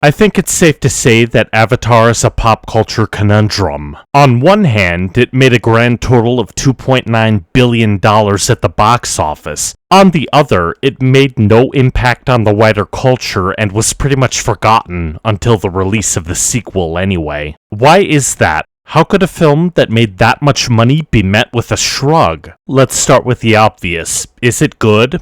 I think it's safe to say that Avatar is a pop culture conundrum. On one hand, it made a grand total of $2.9 billion at the box office. On the other, it made no impact on the wider culture and was pretty much forgotten until the release of the sequel anyway. Why is that? How could a film that made that much money be met with a shrug? Let's start with the obvious. Is it good?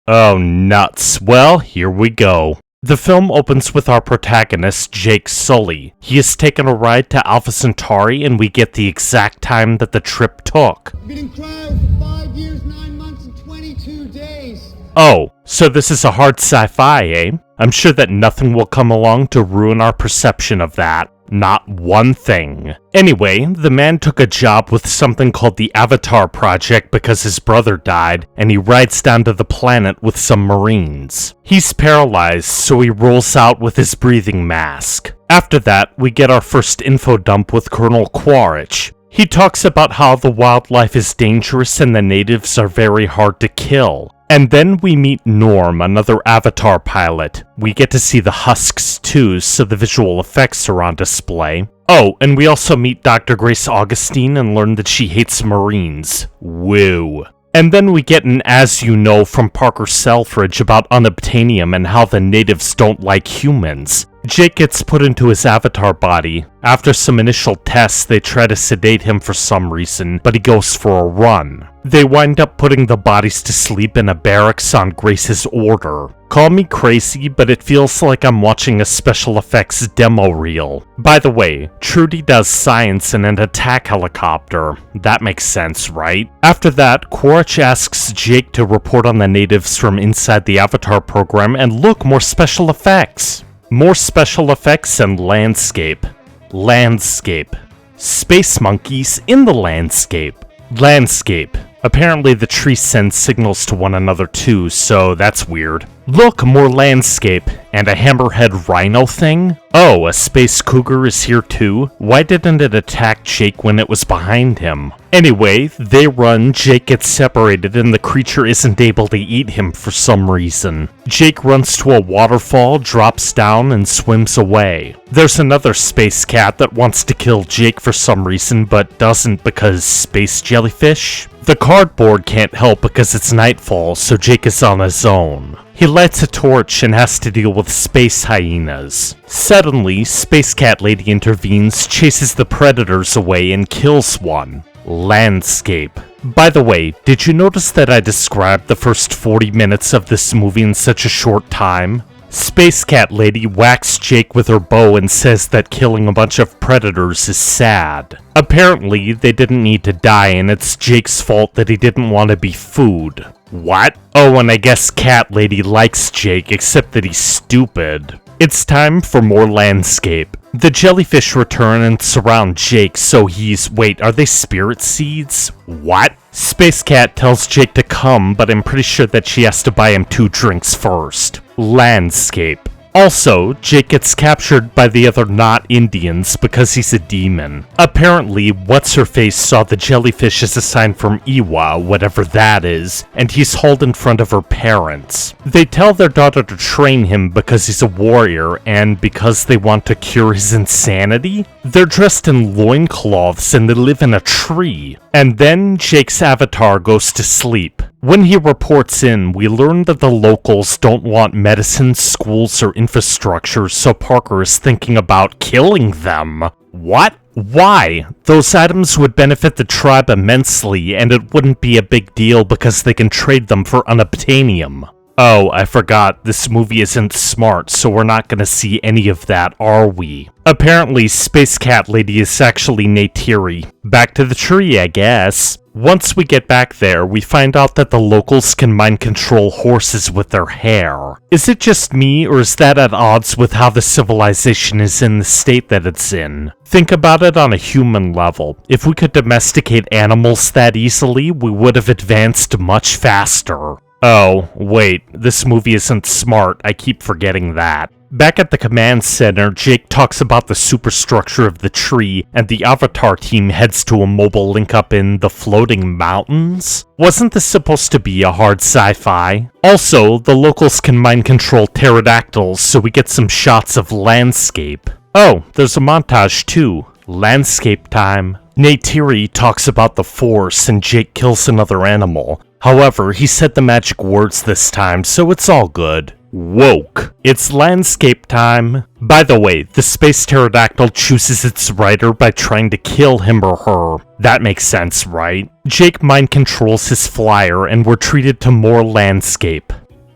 Oh, nuts. Well, here we go. The film opens with our protagonist, Jake Sully. He is taken a ride to Alpha Centauri, and we get the exact time that the trip took. I've been in cryo for 5 years, 9 months, and 22 days. Oh, so this is a hard sci-fi, eh? I'm sure that nothing will come along to ruin our perception of that. Not one thing. Anyway, the man took a job with something called the Avatar Project because his brother died, and he rides down to the planet with some Marines. He's paralyzed, so he rolls out with his breathing mask. After that, we get our first info dump with Colonel Quaritch. He talks about how the wildlife is dangerous and the natives are very hard to kill. And then we meet Norm, another Avatar pilot. We get to see the husks too, so the visual effects are on display. Oh, and we also meet Dr. Grace Augustine and learn that she hates Marines. Woo. And then we get an as you know from Parker Selfridge about unobtainium and how the natives don't like humans. Jake gets put into his avatar body. After some initial tests, they try to sedate him for some reason, but he goes for a run. They wind up putting the bodies to sleep in a barracks on Grace's order. Call me crazy, but it feels like I'm watching a special effects demo reel. By the way, Trudy does science in an attack helicopter. That makes sense, right? After that, Quaritch asks Jake to report on the natives from inside the Avatar program, and look, more special effects. More special effects and landscape. Landscape. Space monkeys in the landscape. Landscape. Apparently the trees send signals to one another too, so that's weird. Look, more landscape. And a hammerhead rhino thing? Oh, a space cougar is here too? Why didn't it attack Jake when it was behind him? Anyway, they run, Jake gets separated, and the creature isn't able to eat him for some reason. Jake runs to a waterfall, drops down, and swims away. There's another space cat that wants to kill Jake for some reason, but doesn't because space jellyfish? The cardboard can't help because it's nightfall, so Jake is on his own. He lights a torch and has to deal with space hyenas. Suddenly, Space Cat Lady intervenes, chases the predators away, and kills one. Landscape. By the way, did you notice that I described the first 40 minutes of this movie in such a short time? Space Cat Lady whacks Jake with her bow and says that killing a bunch of predators is sad. Apparently, they didn't need to die, and it's Jake's fault that he didn't want to be food. What? Oh, and I guess Cat Lady likes Jake, except that he's stupid. It's time for more landscape. The jellyfish return and surround Jake, so wait, are they spirit seeds? What? Space Cat tells Jake to come, but I'm pretty sure that she has to buy him 2 drinks first. Landscape. Also, Jake gets captured by the other not Indians because he's a demon. Apparently, What's-Her-Face saw the jellyfish as a sign from Iwa, whatever that is, and he's hauled in front of her parents. They tell their daughter to train him because he's a warrior, and because they want to cure his insanity? They're dressed in loincloths and they live in a tree. And then Jake's avatar goes to sleep. When he reports in, we learn that the locals don't want medicine, schools, or infrastructure, so Parker is thinking about killing them. What? Why? Those items would benefit the tribe immensely, and it wouldn't be a big deal because they can trade them for unobtainium. Oh, I forgot, this movie isn't smart, so we're not gonna see any of that, are we? Apparently, Space Cat Lady is actually Neytiri. Back to the tree, I guess. Once we get back there, we find out that the locals can mind control horses with their hair. Is it just me, or is that at odds with how the civilization is in the state that it's in? Think about it on a human level. If we could domesticate animals that easily, we would have advanced much faster. Oh, wait, this movie isn't smart, I keep forgetting that. Back at the command center, Jake talks about the superstructure of the tree, and the Avatar team heads to a mobile link up in the Floating Mountains? Wasn't this supposed to be a hard sci-fi? Also, the locals can mind control pterodactyls, so we get some shots of landscape. Oh, there's a montage too. Landscape time. Neytiri talks about the Force, and Jake kills another animal. However, he said the magic words this time, so it's all good. Woke. It's landscape time. By the way, the space pterodactyl chooses its rider by trying to kill him or her. That makes sense, right? Jake mind controls his flyer and we're treated to more landscape.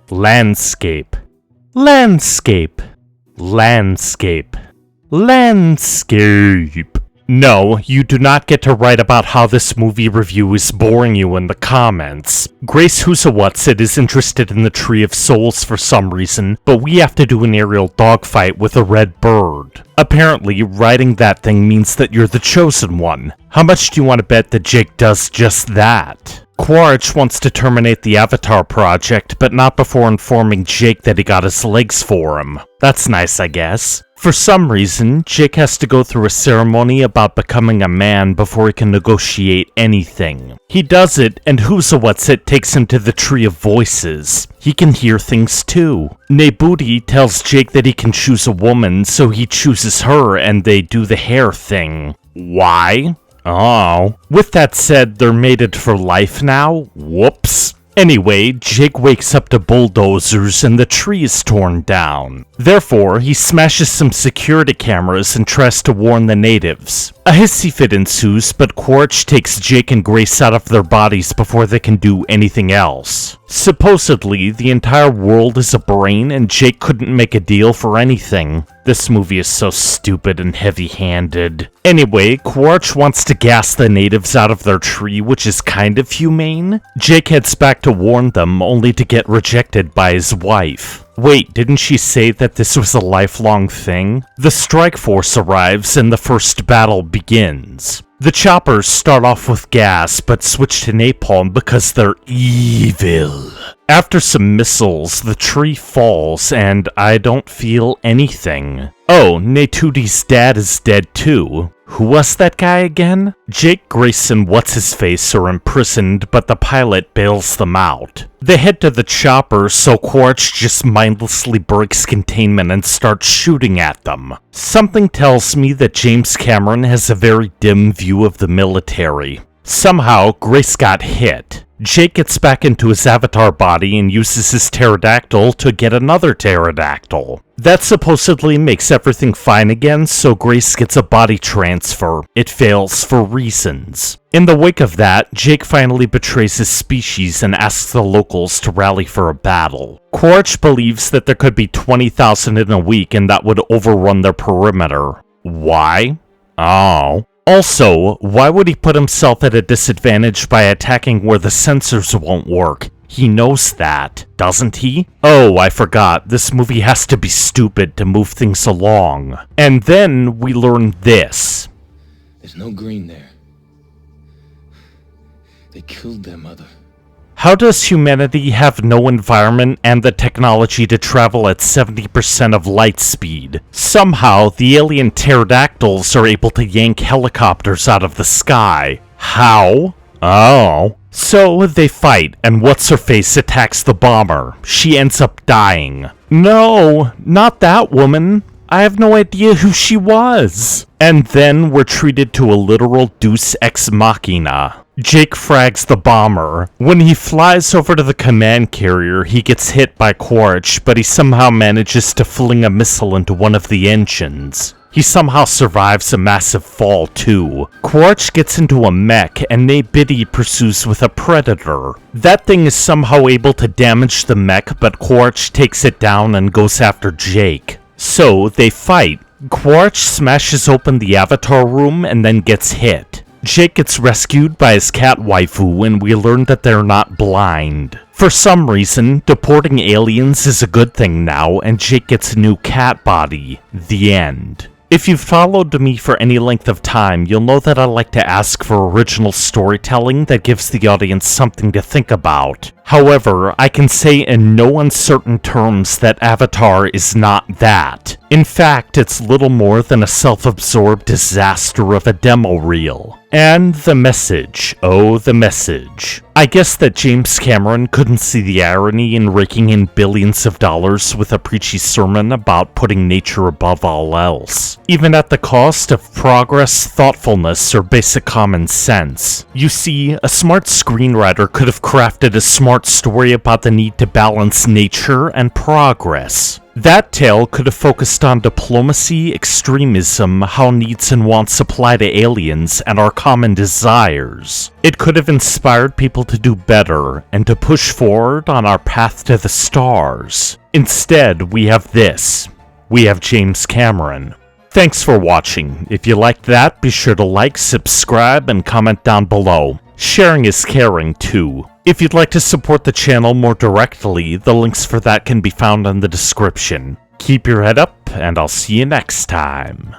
Landscape. Landscape. Landscape. Landscape. No, you do not get to write about how this movie review is boring you in the comments. Grace Husawatsit is interested in the Tree of Souls for some reason, but we have to do an aerial dogfight with a red bird. Apparently, writing that thing means that you're the chosen one. How much do you want to bet that Jake does just that? Quaritch wants to terminate the Avatar project, but not before informing Jake that he got his legs for him. That's nice, I guess. For some reason, Jake has to go through a ceremony about becoming a man before he can negotiate anything. He does it, and Husawatsit takes him to the Tree of Voices. He can hear things too. Nebuti tells Jake that he can choose a woman, so he chooses her and they do the hair thing. Why? Oh. With that said, they're mated for life now? Whoops. Anyway, Jake wakes up to bulldozers and the tree is torn down. Therefore, he smashes some security cameras and tries to warn the natives. A hissy fit ensues, but Quaritch takes Jake and Grace out of their bodies before they can do anything else. Supposedly, the entire world is a brain and Jake couldn't make a deal for anything. This movie is so stupid and heavy-handed. Anyway, Quaritch wants to gas the natives out of their tree, which is kind of humane. Jake heads back to warn them, only to get rejected by his wife. Wait, didn't she say that this was a lifelong thing? The strike force arrives and the first battle begins. The choppers start off with gas, but switch to napalm because they're evil. After some missiles, the tree falls, and I don't feel anything. Oh, Neytiri's dad is dead too. Who was that guy again? Jake, Grace, and What's-His-Face are imprisoned, but the pilot bails them out. They head to the chopper, so Quaritch just mindlessly breaks containment and starts shooting at them. Something tells me that James Cameron has a very dim view of the military. Somehow, Grace got hit. Jake gets back into his avatar body and uses his pterodactyl to get another pterodactyl. That supposedly makes everything fine again, so Grace gets a body transfer. It fails for reasons. In the wake of that, Jake finally betrays his species and asks the locals to rally for a battle. Quaritch believes that there could be 20,000 in a week and that would overrun their perimeter. Why? Oh. Also, why would he put himself at a disadvantage by attacking where the sensors won't work? He knows that, doesn't he? Oh, I forgot, this movie has to be stupid to move things along. And then we learn this. There's no green there. They killed their mother. How does humanity have no environment and the technology to travel at 70% of light speed? Somehow, the alien pterodactyls are able to yank helicopters out of the sky. How? Oh. So, they fight, and What's-Her-Face attacks the bomber. She ends up dying. No, not that woman. I have no idea who she was. And then we're treated to a literal deus ex machina. Jake frags the bomber. When he flies over to the command carrier, he gets hit by Quaritch, but he somehow manages to fling a missile into one of the engines. He somehow survives a massive fall too. Quaritch gets into a mech, and Neytiri pursues with a predator. That thing is somehow able to damage the mech, but Quaritch takes it down and goes after Jake. So, they fight. Quaritch smashes open the avatar room and then gets hit. Jake gets rescued by his cat waifu, and we learn that they're not blind. For some reason, deporting aliens is a good thing now, and Jake gets a new cat body. The end. If you've followed me for any length of time, you'll know that I like to ask for original storytelling that gives the audience something to think about. However, I can say in no uncertain terms that Avatar is not that. In fact, it's little more than a self-absorbed disaster of a demo reel. And the message, oh the message. I guess that James Cameron couldn't see the irony in raking in billions of dollars with a preachy sermon about putting nature above all else, even at the cost of progress, thoughtfulness, or basic common sense. You see, a smart screenwriter could have crafted a smart story about the need to balance nature and progress. That tale could have focused on diplomacy, extremism, how needs and wants apply to aliens, and our common desires. It could have inspired people to do better, and to push forward on our path to the stars. Instead, we have this. We have James Cameron. Thanks for watching. If you liked that, be sure to like, subscribe, and comment down below. Sharing is caring too. If you'd like to support the channel more directly, the links for that can be found in the description. Keep your head up, and I'll see you next time.